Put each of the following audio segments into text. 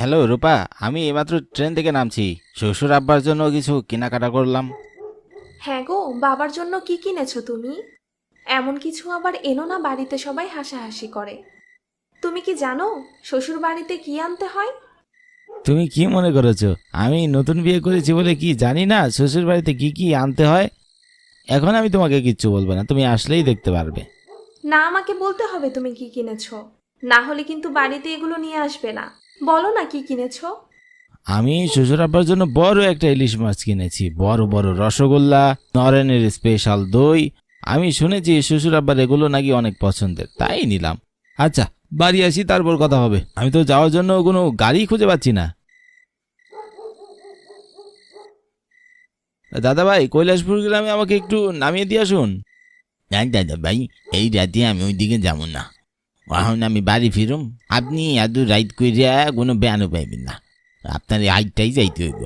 Hello রূপা, আমি এইমাত্র train থেকে নামছি। শ্বশুর আব্বার জন্য কিছু কেনাকাটা করলাম। হ্যাঁ গো, বাবার জন্য কি কিনেছো তুমি? এমন কিছু আবার এনো না বাড়িতে সবাই হাসাহাসি করে। তুমি কি জানো শ্বশুর বাড়িতে কি আনতে হয়? তুমি কি মনে করেছো আমি নতুন বিয়ে করেছি বলে কি জানি না শ্বশুর বাড়িতে কি কি আনতে হয়? এখন আমি তোমাকে কিচ্ছু বলবো না, তুমি আসলেই দেখতে পারবে। না, আমাকে বলতে হবে তুমি কি কিনেছো। না হলে কিন্তু বাড়িতে এগুলো নিয়ে আসবে না। বলো না কি কিনেছো। আমি শ্বশুর আব্বার জন্য বড় একটা ইলিশ মাছ কিনেছি, বড় বড় রসগোল্লা, নরেনের স্পেশাল দই। আমি শুনেছি শ্বশুর আব্বার এগুলো নাকি অনেক পছন্দের, তাই নিলাম। আচ্ছা, বাড়ি আসি তারপর কথা হবে। আমি তো যাওয়ার জন্য কোনো গাড়ি খুঁজে পাচ্ছি না। দাদা ভাই, কৈলাসপুর গ্রামে আমাকে একটু নামিয়ে দিয়ে আসুন। না দাদা ভাই, এই রাতে আমি ওইদিকে যাব না। এখন আমি বাড়ি ফিরুম। আপনি এত রাইড করিয়া কোনো ব্যানও পাইবেন না। আপনার এই হাইটটাই যাইতে হইব।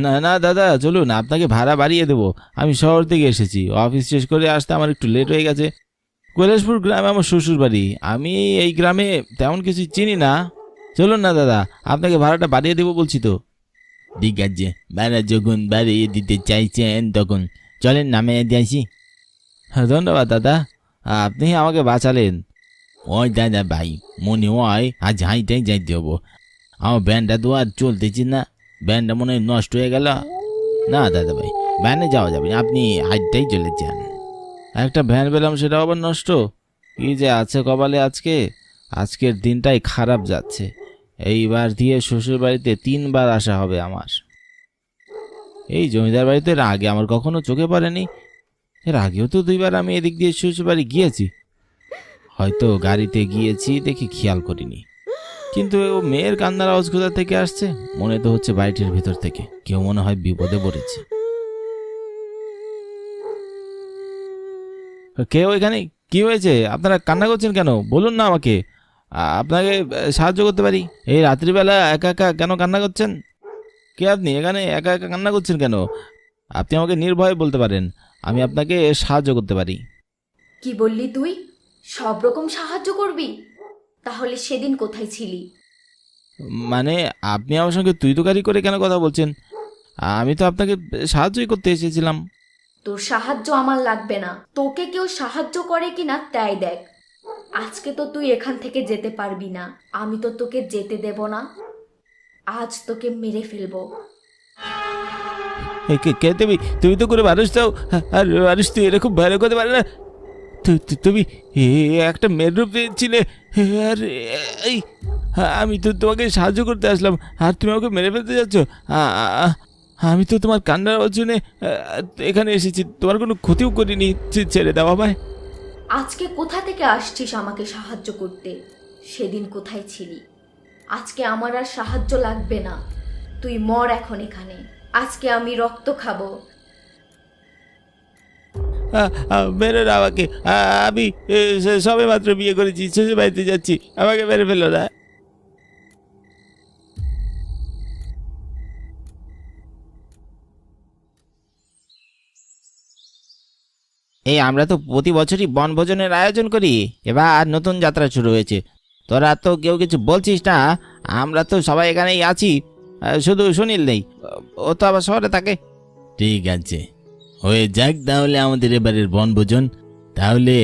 না না দাদা, চলুন, আপনাকে ভাড়া বাড়িয়ে দেবো। আমি শহর থেকে এসেছি, অফিস শেষ করে আসতে আমার একটু লেট হয়ে গেছে। কৈলাসপুর গ্রামে আমার শ্বশুর বাড়ি। আমি এই গ্রামে তেমন কিছু চিনি না। চলুন না দাদা, আপনাকে ভাড়াটা বাড়িয়ে দেবো বলছি তো। ঠিক আছে, ভাড়া যখন বাড়িয়ে দিতে চাইছেন তখন চলেন নামিয়ে দিয়ে আসি। হ্যাঁ, ধন্যবাদ দাদা, আপনি আমাকে বাঁচালেন। ওই দাদা ভাই, মনে হয় আজ হাইটাই যাইতে হবো। আমার ভ্যানটা তো আর চলতেছি না, ভ্যানটা মনে হয় নষ্ট হয়ে গেল। না দাদা ভাই, ভ্যানে যাওয়া যাবে না, আপনি হাইটাই চলে যান। একটা ভ্যান পেলাম, সেটা আবার নষ্ট। কি যে আছে কপালে আজকে। আজকের দিনটাই খারাপ যাচ্ছে। এইবার দিয়ে শ্বশুর বাড়িতে 3বার আসা হবে আমার। এই জমিদার বাড়িতে এর আগে আমার কখনো চোখে পড়েনি। এর আগেও তো 2বার আমি এদিক দিয়ে শ্বশুর বাড়ি গিয়েছি। হয়তো গাড়িতে গিয়েছি দেখি খেয়াল করিনি। কিন্তু ও মেয়ের কান্নার আওয়াজ কোথা থেকে আসছে? মনে তো হচ্ছে বাড়িটির ভিতর থেকে কেউ মনে হয় বিপদে পড়েছে। কেউ এখানে? কি হয়েছে? আপনারা কান্না করছেন কেন? বলুন না আমাকে, আপনাকে সাহায্য করতে পারি। এই রাত্রিবেলা একা একা কেন কান্না করছেন? কে আপনি? এখানে একা একা কান্না করছেন কেন? আপনি আমাকে নির্ভয়ে বলতে পারেন, আমি আপনাকে সাহায্য করতে পারি। কি বললি তুই? সব রকম সাহায্য করবি? তাহলে সেদিন কোথায় ছিলি? মানে আপনি আমার সঙ্গে তুই তোকারি করে কেন কথা বলছেন? আমি তো আপনাকে সাহায্যই করতে এসেছিলাম। তোর সাহায্য আমার লাগবে না। তোকে কেউ সাহায্য করে কিনা তাই দেখ। আজকে তো তুই এখান থেকে যেতে পারবি না। আমি তো তোকে যেতে দেব না। আজ তোকে মেরে ফেলবো। কে তুমি? তুমি তো করে মানুষ চাও, আর মানুষ তুই এরকম ভয় করতে পারে না। তুমি একটা মেয়ের রূপ দিয়েছিলে, আর এই আমি তো তোমাকে সাহায্য করতে আসলাম, আর তুমি আমাকে মেরে ফেলতে যাচ্ছ। আমি তো তোমার কান্নার জন্যে এখানে এসেছি, তোমার কোনো ক্ষতিও করিনি। ছেড়ে দাও আমায়। আজকে কোথা থেকে আসছিস আমাকে সাহায্য করতে? সেদিন কোথায় ছিলি? আজকে আমার আর সাহায্য লাগবে না। তুই মর এখন এখানে। আজকে আমি রক্ত খাবো। মেরে না আমাকে। আমি সবে মাত্র বিয়ে করেছি, শ্বশুর বাড়িতে যাচ্ছি, আমাকে মেরে ফেলো না। এই আমরা তো প্রতি বছরই বনভোজনের আয়োজন করি, এবার নতুন যাত্রা শুরু হয়েছে। তোরা তো কেউ কিছু বলছিস না। আমরা তো সবাই এখানেই আছি, শুধু সুনীল নেই, ও তো আবার শহরে থাকে। ঠিক আছে, হয়ে যাক তাহলে আমাদের এবারের বনভোজন। তাহলে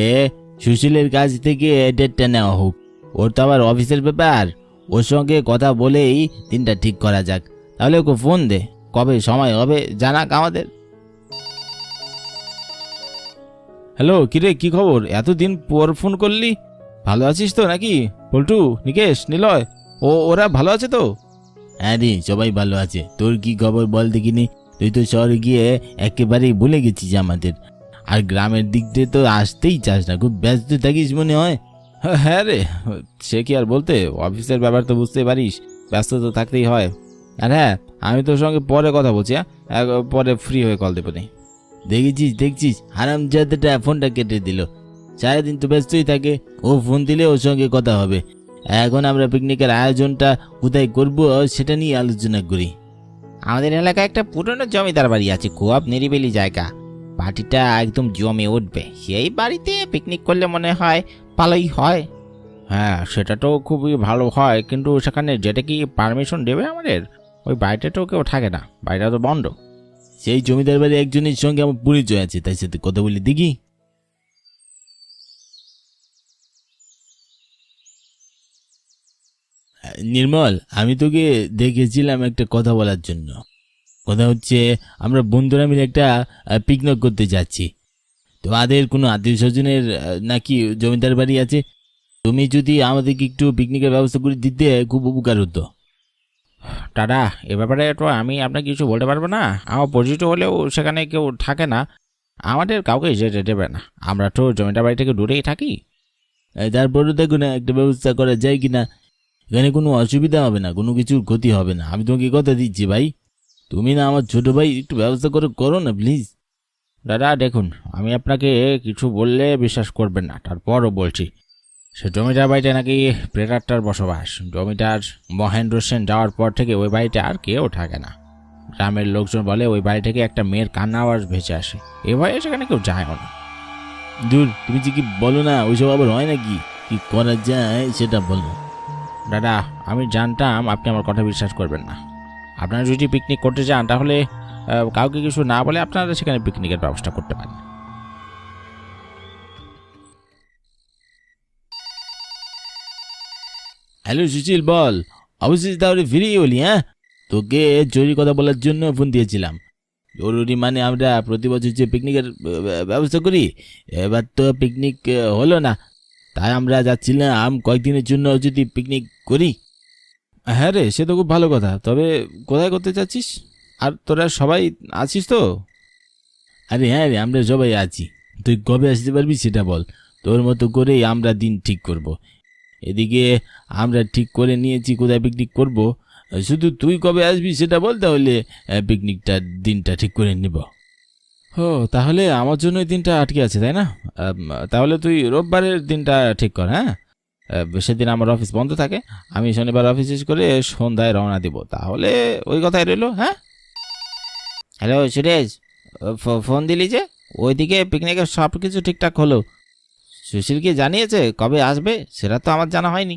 সুশীলের কাছ থেকে ডেটটা নেওয়া হোক। ওর তো আবার অফিসের ব্যাপার, ওর সঙ্গে কথা বলেই দিনটা ঠিক করা যাক। তাহলে ওকে ফোন দে, কবে সময় হবে জানাক আমাদের। হ্যালো, কিরে, কি খবর? এতদিন পর ফোন করলি। ভালো আছিস তো নাকি? পল্টু, নিকেশ, নিলয়, ওরা ভালো আছে তো? হ্যাঁ রে, সবাই ভালো আছে। তোর কি খবর বল দেখিনি? তুই তো শহরে গিয়ে একেবারেই ভুলে গেছিস আমাদের, আর গ্রামের দিক দিয়ে তো আসতেই চাস না, খুব ব্যস্ত থাকিস মনে হয়। হ্যাঁ রে, সে কি আর বলতে, অফিসের ব্যাপার তো বুঝতে পারিস, ব্যস্ত তো থাকতেই হয়। আর হ্যাঁ, আমি তোর সঙ্গে পরে কথা বলছি। হ্যাঁ, পরে ফ্রি হয়ে কল দেবো। দেখছিস হারামজাদাটা ফোনটা কেটে দিল। সারাদিন তো ব্যস্তই থাকে, ও ফোন দিলে ওর সঙ্গে কথা হবে। এখন আমরা পিকনিকের আয়োজনটা কোথায় করব সেটা নিয়ে আলোচনা করি। আমাদের এলাকায় একটা পুরনো জমিদার বাড়ি আছে, খুব নিরিবিলি জায়গা। পার্টিটা একদম জমে উঠবে। সেই বাড়িতে পিকনিক করলে মনে হয় ভালোই হয়। হ্যাঁ, সেটা তো খুবই ভালো হয়, কিন্তু সেখানে যেটা কি পারমিশন দেবে আমাদের? ওই বাড়িটা তো কেউ থাকে না, বাড়িটা তো বন্ধ। সেই জমিদার বাড়ি একজনের সঙ্গে আমার পরিচয় আছে, তাই সাথে কথা বলি দেখি। নির্মল, আমি তোকে দেখেছিলাম একটা কথা বলার জন্য। কথা হচ্ছে, আমরা বন্ধুরা মিলে একটা পিকনিক করতে যাচ্ছি। তোমাদের কোনো আত্মীয় স্বজনের নাকি জমিদার বাড়ি আছে? তুমি যদি আমাদেরকে একটু পিকনিকের ব্যবস্থা করে দিতে খুব উপকার হতো। দাদা, এ ব্যাপারে তো আমি আপনাকে কিছু বলতে পারবো না। আমার পরিচিত হলেও সেখানে কেউ থাকে না, আমাদের কাউকে যেতে দেবে না। আমরা তো জমিদার বাড়ি থেকে দূরেই থাকি। তারপরে দেখো না একটা ব্যবস্থা করা যায় কি না। এখানে কোনো অসুবিধা হবে না, কোনো কিছুর ক্ষতি হবে না, আমি তোমাকে কথা দিচ্ছি ভাই। তুমি না আমার ছোট ভাই, একটু ব্যবস্থা করে করো না প্লিজ। দাদা দেখুন, আমি আপনাকে কিছু বললে বিশ্বাস করবেন না, তারপরও বলছি। সে জমিদার বাড়িতে নাকি প্রেতাত্মার বসবাস। জমিদার মহেন্দ্র সেন যাওয়ার পর থেকে ওই বাড়িতে আর কেউ থাকে না। গ্রামের লোকজন বলে ওই বাড়ি থেকে একটা মেয়ের কান্না আওয়াজ ভেসে আসে। এ ভয়ে সেখানে কেউ যায়ও না। দূর, তুমি যে কি বলো না, ওইসব আবার হয় নাকি? কি করা যায় সেটা বলো। দাদা, আমি জানতাম আপনি আমার কথা বিশ্বাস করবেন না। আপনারা যদি পিকনিক করতে চান তাহলে কাউকে কিছু না বলে আপনারা সেখানে পিকনিকের ব্যবস্থা করতে পারেন। হ্যালো সুশীল, বল। অবশ্যই তাহলে ফিরেই হলি? হ্যাঁ, তোকে জরুরি কথা বলার জন্য ফোন দিয়েছিলাম। জরুরি মানে আমরা প্রতি বছর যে পিকনিকের ব্যবস্থা করি, এবার তো পিকনিক হলো না, তাই আমরা যাচ্ছিলাম কয়েকদিনের জন্য যদি পিকনিক করি। হ্যাঁ রে, সে তো খুব ভালো কথা। তবে কোথায় করতে চাচ্ছিস? আর তোরা সবাই আছিস তো? আরে হ্যাঁ রে, আমরা সবাই আছি। তুই কবে আসতে পারবি সেটা বল, তোর মতো করেই আমরা দিন ঠিক করব। এদিকে আমরা ঠিক করে নিয়েছি কোথায় পিকনিক করব, শুধু তুই কবে আসবি সেটা বল, তাহলে পিকনিকটার দিনটা ঠিক করে নিব। ও, তাহলে আমার জন্য এই দিনটা আটকে আছে তাই না? তাহলে তুই রোববারের দিনটা ঠিক কর। হ্যাঁ, সেদিন আমার অফিস বন্ধ থাকে, আমি শনিবার অফিস শেষ করে সন্ধ্যায় রওনা দিব। তাহলে ওই কথাই রইল। হ্যাঁ। হ্যালো সুরেশ, ফোন দিলি যে? ওইদিকে পিকনিকের সব কিছু ঠিকঠাক হলো? সুশীল কি জানিয়েছে কবে আসবে? সেটা তো আমার জানা হয়নি।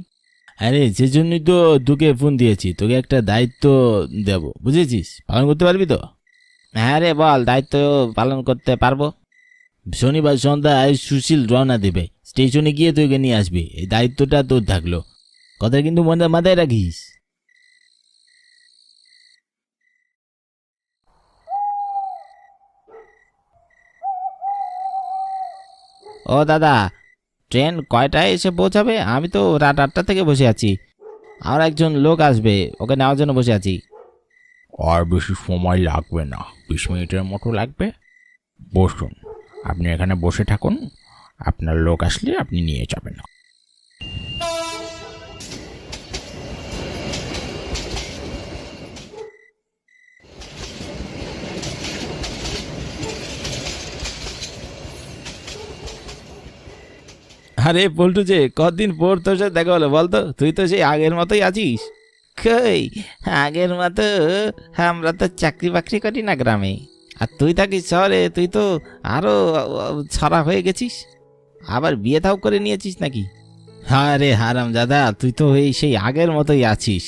আরে সেজন্যই তো তোকে ফোন দিয়েছি, তোকে একটা দায়িত্ব দেব, বুঝেছিস? পালন করতে পারবি তো? হ্যাঁ রে বল, দায়িত্ব পালন করতে পারবো। শনিবার সন্ধ্যায় সুশীল রওনা দেবে, স্টেশনে গিয়ে তোকে নিয়ে আসবি। এই দায়িত্বটা তোর থাকলো, কথা কিন্তু মনে মাথায় রাখিস। ও দাদা, ট্রেন কয়টায় এসে পৌঁছাবে? আমি তো রাত 8টা থেকে বসে আছি। আর একজন লোক আসবে, ওকে নেওয়ার জন্য বসে আছি। আর বেশি সময় লাগবে না, 20 মিনিটের মতো লাগবে। বসুন, আপনি এখানে বসে থাকুন, আপনার লোক আসলে আপনি নিয়ে যাবেন। আরে পল্টু, যে কতদিন পর তোর সাথে দেখা হলো বলতো? তুই তো সেই আগের মতোই আছিস। কই আগের মতো? আমরা তো চাকরি বাকরি করি না গ্রামে, আর তুই থাকিস শহরে। তুই তো আরো ছাড়া হয়ে গেছিস, আবার বিয়ে থাও করে নিয়েছিস নাকি? হ্যাঁ রে হারাম দাদা, তুই তো এই সেই আগের মতোই আছিস।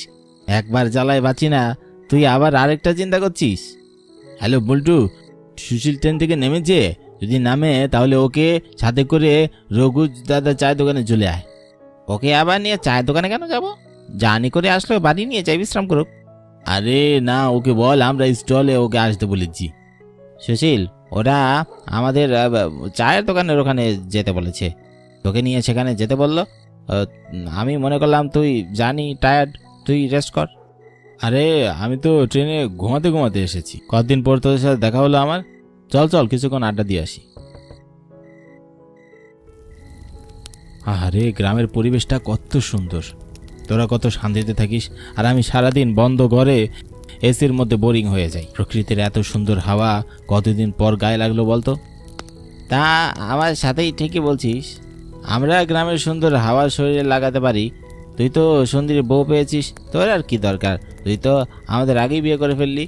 একবার জ্বালায় বাঁচি না, তুই আবার আরেকটা চিন্তা করছিস। হ্যালো বল্টু, সুশীল ট্রেন থেকে নেমেছে, যদি নামে তাহলে ওকে সাথে করে রঘু দাদা চায়ের দোকানে চলে আয়। ওকে আবার নিয়ে চায়ের দোকানে কেন যাব? জার্নি করে আসলে বাড়ি নিয়ে যাই, বিশ্রাম করুক। আরে না, ওকে বল আমরা স্টলে ওকে আসতে বলেছি। সুশীল, ওরা আমাদের চায়ের দোকানের ওখানে যেতে বলেছে, তোকে নিয়ে সেখানে যেতে বললো। আমি মনে করলাম তুই জানি টায়ার্ড, তুই রেস্ট কর। আরে আমি তো ট্রেনে ঘুমাতে ঘুমাতে এসেছি, কতদিন পর তোদের সাথে দেখা হলো আমার। চল চল, কিছুক্ষণ আড্ডা দিয়ে আসি। আরে গ্রামের পরিবেশটা কত সুন্দর, তোরা কত শান্তিতে থাকিস, আর আমি সারাদিন বন্ধ ঘরে এসির মধ্যে বোরিং হয়ে যাই। প্রকৃতির এত সুন্দর হাওয়া কতদিন পর গায়ে লাগলো বলতো? তা আমার সাথেই ঠিকই বলছিস, আমরা গ্রামের সুন্দর হাওয়া শরীরে লাগাতে পারি। তুই তো সুন্দরী বউ পেয়েছিস, তোর আর কি দরকার? তুই তো আমাদের আগেই বিয়ে করে ফেললি,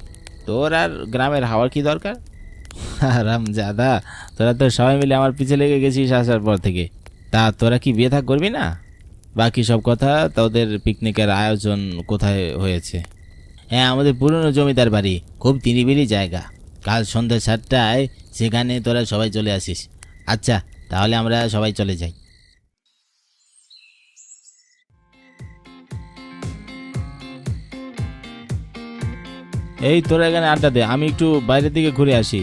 তোর আর গ্রামের হাওয়ার কি দরকার? আরাম জাদা, তোরা তো সবাই মিলে আমার পিছে লেগে গেছিস আসার পর থেকে। তা তোরা কি বিয়ে থাক করবি না? বাকি সব কথা তোদের পিকনিকের আয়োজন কোথায় হয়েছে? হ্যাঁ, আমাদের পুরনো জমিদার বাড়ি, খুব নিরিবিলি জায়গা। কাল সন্ধ্যা 7টায় সেখানে তোরা সবাই চলে আসিস। আচ্ছা, তাহলে আমরা সবাই চলে যাই। এই তোরা এখানে আড্ডা দে, আমি একটু বাইরের দিকে ঘুরে আসি।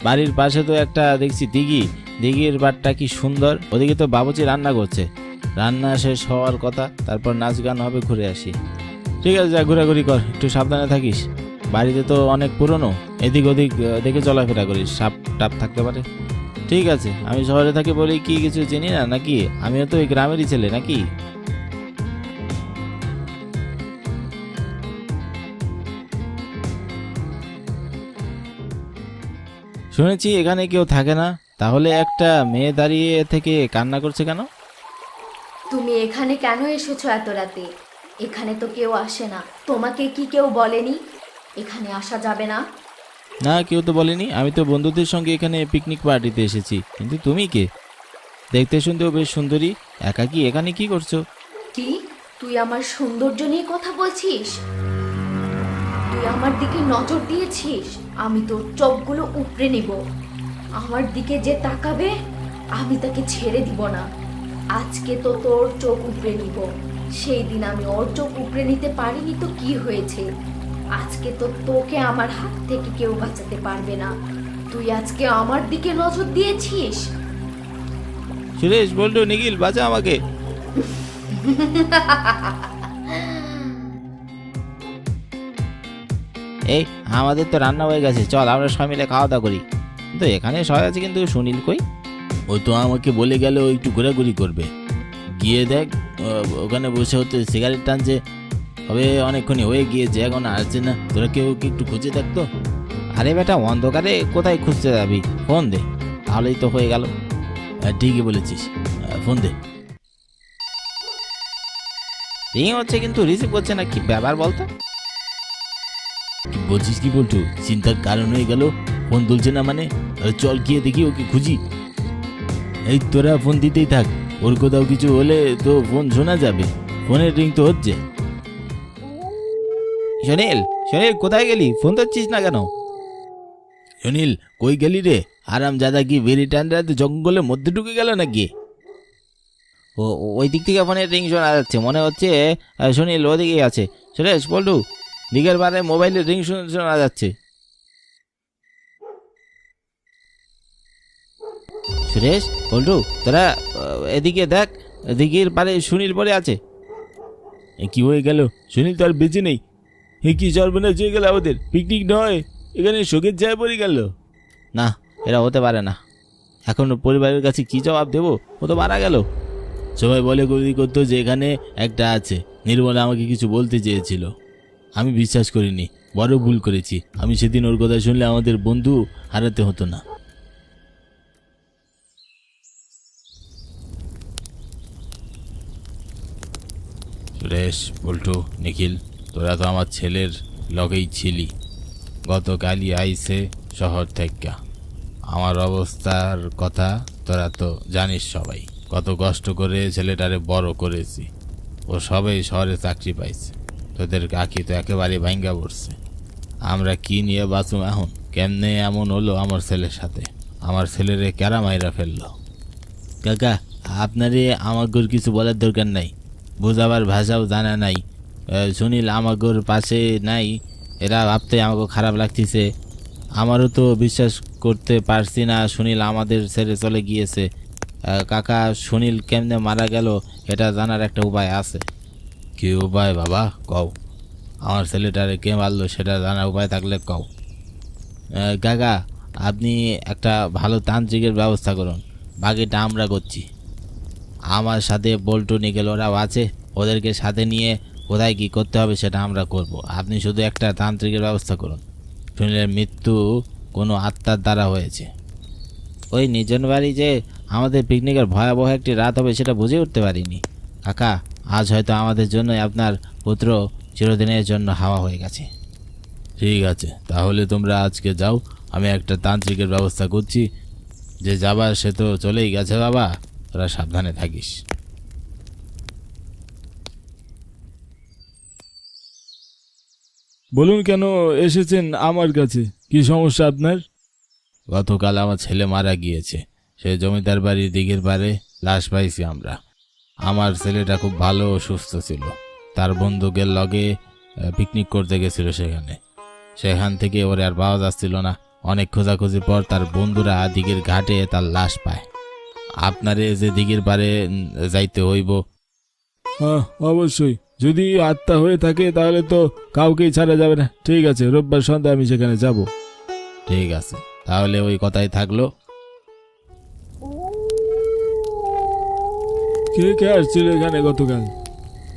বাড়ির পাশে তো একটা দেখছি দিঘি, দিঘির পাড়টা কি সুন্দর। ওদিকে তো বাবুচি রান্না করছে, রান্না শেষ হওয়ার কথা, তারপর নাচ গান হবে, ঘুরে আসি। ঠিক আছে, যা ঘোরাঘুরি কর, একটু সাবধানে থাকিস। বাড়িতে তো অনেক পুরনো, এদিক ওদিক দেখে চলাফেরা করিস, সাপ টাপ থাকতে পারে। ঠিক আছে, আমি শহরে থাকি বলেই কি কিছু চিনি না নাকি? আমিও তো এই গ্রামেরই ছেলে নাকি? শুনেছি এখানে কেউ থাকে না, তাহলে একটা মেয়ে দাঁড়িয়ে থেকে কান্না করছে কেন? তুমি এখানে কেন এসেছো এত রাতে? এখানে তো কেউ আসে না। তোমাকে কি কেউ বলেনি এখানে আসা যাবে না? না, কেউ তো বলেনি। আমি তো বন্ধুদের সঙ্গে এখানে পিকনিক পার্টিতে এসেছি। কিন্তু তুমি কে? দেখতে শুনতেও বেশ সুন্দরী, একাকী এখানে কি করছো? কি, তুই আমার সৌন্দর্য নিয়ে কথা বলছিস? তুই আমার দিকে নজর দিয়েছিস? আমি তোর চোখগুলো উপড়ে নিব। আমার দিকে যে তাকাবে আমি তাকে ছেড়ে দিব না। আজকে তো তোর চোখ উপড়ে নিব। সেই দিন আমি ওর চোখ উপড়ে নিতে পারিনি তো কি হয়েছে? আজকে তো তোকে আমার হাত থেকে কেউ বাঁচাতে পারবে না। তুই আজকে আমার দিকে নজর দিয়েছিস। সুরেশ, বল্টু, নিখিল, বাঁচা আমাকে। এই আমাদের তো রান্না হয়ে গেছে, চল আমরা সবাই মিলে খাওয়া দাওয়া করি। কিন্তু এখানে সবাই আছে, কিন্তু সুনীল কই? ও তো আমাকে বলে গেল একটু ঘোরাঘুরি করবে। গিয়ে দেখ, ওখানে বসে হতে সিগারেট টানছে। হবে অনেকক্ষণই হয়ে গিয়েছে, এখন আসছে না। তোরা কেউ কি একটু খুঁজে দেখতো? আরে বেটা, অন্ধকারে কোথায় খুঁজতে যাবি? ফোন দে, তাহলেই তো হয়ে গেল। ঠিকই বলেছিস, ফোন দে। রিং হচ্ছে কিন্তু রিসিভ করছে না, কি ব্যাপার বলতো? কি বলছিস কি বলতো? চিন্তার কারণ হয়ে গেল, ফোন তুলছে না মানে? চল গিয়ে দেখি, ওকে খুঁজি। এই তোরা ফোন দিতেই থাক, ওর কোথাও কিছু হলে তো ফোন শোনা যাবে। ফোনের রিং তো হচ্ছে। সুনীল, সুনীল, কোথায় গেলি? ফোন ধরছিস না কেন? সুনীল, কই গেলি রে? আরাম জাদা কি বেরি টান্ডাতে জঙ্গলের মধ্যে ঢুকে গেল নাকি? ও, ওই দিক থেকে ফোনের রিং শোনা যাচ্ছে, মনে হচ্ছে সুনীল ওদিকেই আছে। সুরেশ, বল্টু, দিকের বারে মোবাইলের রিং শোনা যাচ্ছে। সুরেশ, বল্টু, তোরা এদিকে দেখ, দিকের পারে সুনীল পড়ে আছে। কি হয়ে গেল? সুনীল তো আর বেঁচে নেই। কি সর্বনাশ হয়ে গেল আমাদের? পিকনিক নয়, এখানে শোকের জায়গা পড়ে গেল। না, এরা হতে পারে না। এখন পরিবারের কাছে কি জবাব দেবো? ও তো মারা গেল। সবাই বলে গলি করতো যে এখানে একটা আছে। নির্মলা আমাকে কিছু বলতে চেয়েছিল, আমি বিশ্বাস করিনি, বড় ভুল করেছি। আমি সেদিন ওর কথা শুনলে আমাদের বন্ধু হারাতে হতো না। সুরেশ, বল্টু, নিখিল, তোরা তো আমার ছেলের লগেই ছিলি। গতকালই আইসে শহর থেকে। আমার অবস্থার কথা তোরা তো জানিস সবাই। কত কষ্ট করে ছেলেটারে বড় করেছি। ও সবাই শহরে চাকরি পাইছে। তোদের কাকি তো একেবারে ভাঙ্গা পড়ছে। আমরা কি নিয়ে বাঁচুম এখন? কেমনে এমন হলো আমার ছেলের সাথে? আমার ছেলেরে ক্যারা মাইরা ফেললো। কাকা, আপনারে আমাগোর কিছু বলার দরকার নাই, বোঝাবার ভাষাও জানা নাই। সুনীল আমাগোর পাশে নাই, এরা ভাবতে আমাকে খারাপ লাগতেছে। আমারও তো বিশ্বাস করতে পারছি না সুনীল আমাদের ছেড়ে চলে গিয়েছে। কাকা, সুনীল কেমনে মারা গেল এটা জানার একটা উপায় আছে? কি উপায় বাবা, কও। আমার ছেলেটারে কে মারলো সেটা জানার উপায় থাকলে কও। কাকা, আপনি একটা ভালো তান্ত্রিকের ব্যবস্থা করুন, বাকিটা আমরা করছি। আমার সাথে বল্টু, নিকেল ওরাও আছে, ওদেরকে সাথে নিয়ে কোথায় কি করতে হবে সেটা আমরা করব। আপনি শুধু একটা তান্ত্রিকের ব্যবস্থা করুন। সুনীলের মৃত্যু কোনো আত্মার দ্বারা হয়েছে। ওই নির্জন বাড়ি যে আমাদের পিকনিকের ভয়াবহ একটি রাত হবে সেটা বুঝে উঠতে পারিনি। কাকা, আজ হয়তো আমাদের জন্যই আপনার পুত্র চিরদিনের জন্য হাওয়া হয়ে গেছে। ঠিক আছে, তাহলে তোমরা আজকে যাও, আমি একটা তান্ত্রিকের ব্যবস্থা করছি। যে যাবার সে তো চলেই গেছে বাবা, তোরা সাবধানে থাকিস। বলুন কেন এসেছেন আমার কাছে? কি সমস্যা আপনার? গতকাল আমার ছেলে মারা গিয়েছে। সে জমিদার বাড়ির দিকের পারে লাশ পাইছি আমরা। আমার ছেলেটা খুব ভালো ও সুস্থ ছিল। তার বন্ধুকের লগে পিকনিক করতে গেছিল সেখান থেকে ওরে আর পাওয়া যাচ্ছিল না। অনেক খোঁজাখুঁজির পর তার বন্ধুরা দিঘির ঘাটে তার লাশ পায়। আপনারে যে দিঘির পারে যাইতে হইব। হ্যাঁ, অবশ্যই। যদি আত্মা হয়ে থাকে তাহলে তো কাউকেই ছাড়া যাবে না। ঠিক আছে, রোববার সন্ধ্যায় আমি সেখানে যাব। ঠিক আছে, তাহলে ওই কথাই থাকলো। কে কে আসছিল এখানে গতকাল?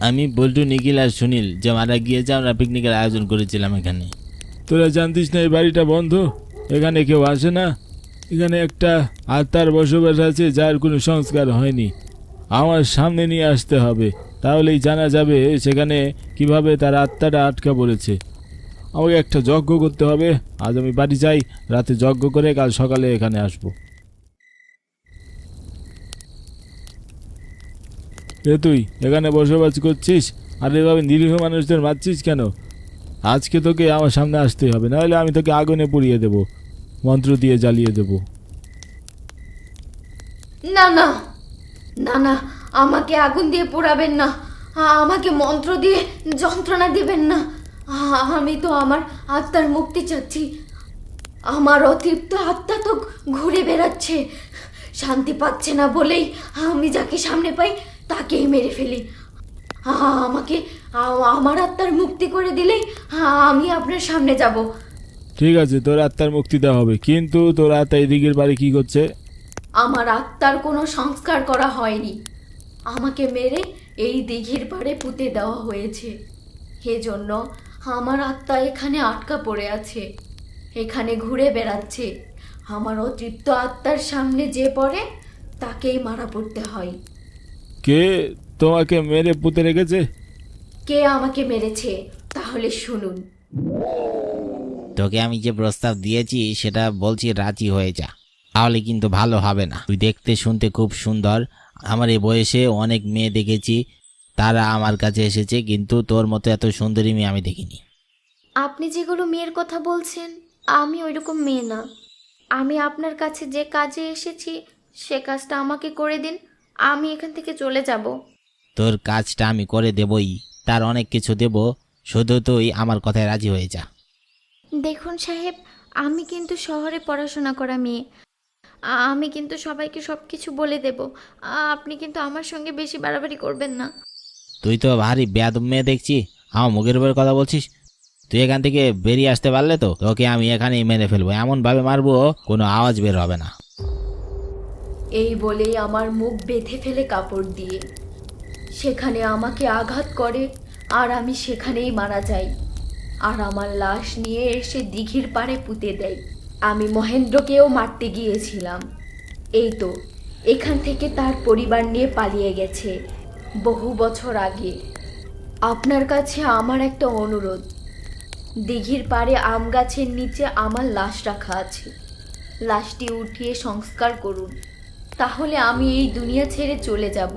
আমি বল্টু, নিখিল আর সুনীল যে মারা গিয়েছে, আমরা পিকনিকের আয়োজন করেছিলাম এখানে। তোরা জানতিস না এই বাড়িটা বন্ধ? এখানে কেউ আসে না। এখানে একটা আত্মার বসবাস আছে যার কোনো সংস্কার হয়নি। আমার সামনে নিয়ে আসতে হবে, তাহলেই জানা যাবে সেখানে কিভাবে তার আত্মাটা আটকা পড়েছে। আমাকে একটা যজ্ঞ করতে হবে। আজ আমি বাড়ি যাই, রাতে যজ্ঞ করে কাল সকালে এখানে আসবো। তুই এখানে বসবাস করছিস আর এভাবে নিরীহ মানুষদের মারছিস কেন? আজকে তোকে আমার সামনে আসতেই হবে, নাহলে আমি তোকে আগুনে পুড়িয়ে দেব, মন্ত্র দিয়ে জ্বালিয়ে দেব। না না না না, আমাকে আগুন দিয়ে পোড়াবেন না, আমাকে মন্ত্র দিয়ে যন্ত্রণা দিবেন না। আমি তো আমার আত্মার মুক্তি চাচ্ছি। আমার অতৃপ্ত আত্মা তো ঘুরে বেড়াচ্ছে, শান্তি পাচ্ছে না বলেই আমি যাকে সামনে পাই তাকেই মেরে ফেলি। আমাকে আমার আত্মার মুক্তি করে দিলেই আমি আপনার সামনে যাব। ঠিক আছে, তোর আত্মার মুক্তি দেওয়া হবে, কিন্তু তোর আত্মা এই দিকের বাড়ি কি করছে? আমার আত্মার কোনো সংস্কার করা হয়নি। আমাকে মেরে এই দিঘির পাড়ে পুঁতে দেওয়া হয়েছে। এজন্য আমার আত্মা এখানে আটকা পড়ে আছে, এখানে ঘুরে বেড়াচ্ছে। আমার অতৃপ্ত আত্মার সামনে যে পড়ে তাকেই মারা পড়তে হয়। কে তোমাকে মেরে পুঁতে রেখেছে? কে আমাকে মেরেছে তাহলে শুনুন। তোকে আমি যে প্রস্তাব দিয়েছি সেটা বলছি রাজি হয়ে যা, তাহলে কিন্তু ভালো হবে না। তুই দেখতে শুনতে খুব সুন্দর। আমার এই বয়সে অনেক মেয়ে দেখেছি, তারা আমার কাছে এসেছে, কিন্তু তোর মতো এত সুন্দরী মেয়ে আমি দেখিনি। আপনি যেগুলো মেয়ের কথা বলছেন, আমি ওইরকম মেয়ে না। আমি আপনার কাছে যে কাজে এসেছি সে কাজটা আমাকে করে দিন, আমি এখান থেকে চলে যাব। তোর কাজটা আমি করে দেবই, তার অনেক কিছু দেব, শুধু তুই আমার কথায় রাজি হয়ে যা। দেখুন সাহেব, আমি কিন্তু শহরে পড়াশোনা করা মেয়ে। আমি কিন্তু সবাইকে সব কিছু বলে দেব। আপনি কিন্তু আমার সঙ্গে বেশি বাড়াবাড়ি করবেন না। তুই তো ভারী বেয়াদব মেয়ে দেখছি, আমার মুখের উপর কথা বলছিস। তুই এখান থেকে বেরিয়ে আসতে পারলে তো তোকে আমি এখানেই মেরে ফেলবো, এমনভাবে মারবো কোনো আওয়াজ বের হবে না। এই বলেই আমার মুখ বেঁধে ফেলে কাপড় দিয়ে সেখানে আমাকে আঘাত করে, আর আমি সেখানেই মারা যাই। আর আমার লাশ নিয়ে এসে দিঘির পাড়ে পুঁতে দেয়। আমি মহেন্দ্রকেও মারতে গিয়েছিলাম। এই তো এখান থেকে তার পরিবার নিয়ে পালিয়ে গেছে বহু বছর আগে। আপনার কাছে আমার একটা অনুরোধ, দিঘির পাড়ে আম গাছের নিচে আমার লাশ রাখা আছে, লাশটি উঠিয়ে সংস্কার করুন, তাহলে আমি এই দুনিয়া ছেড়ে চলে যাব।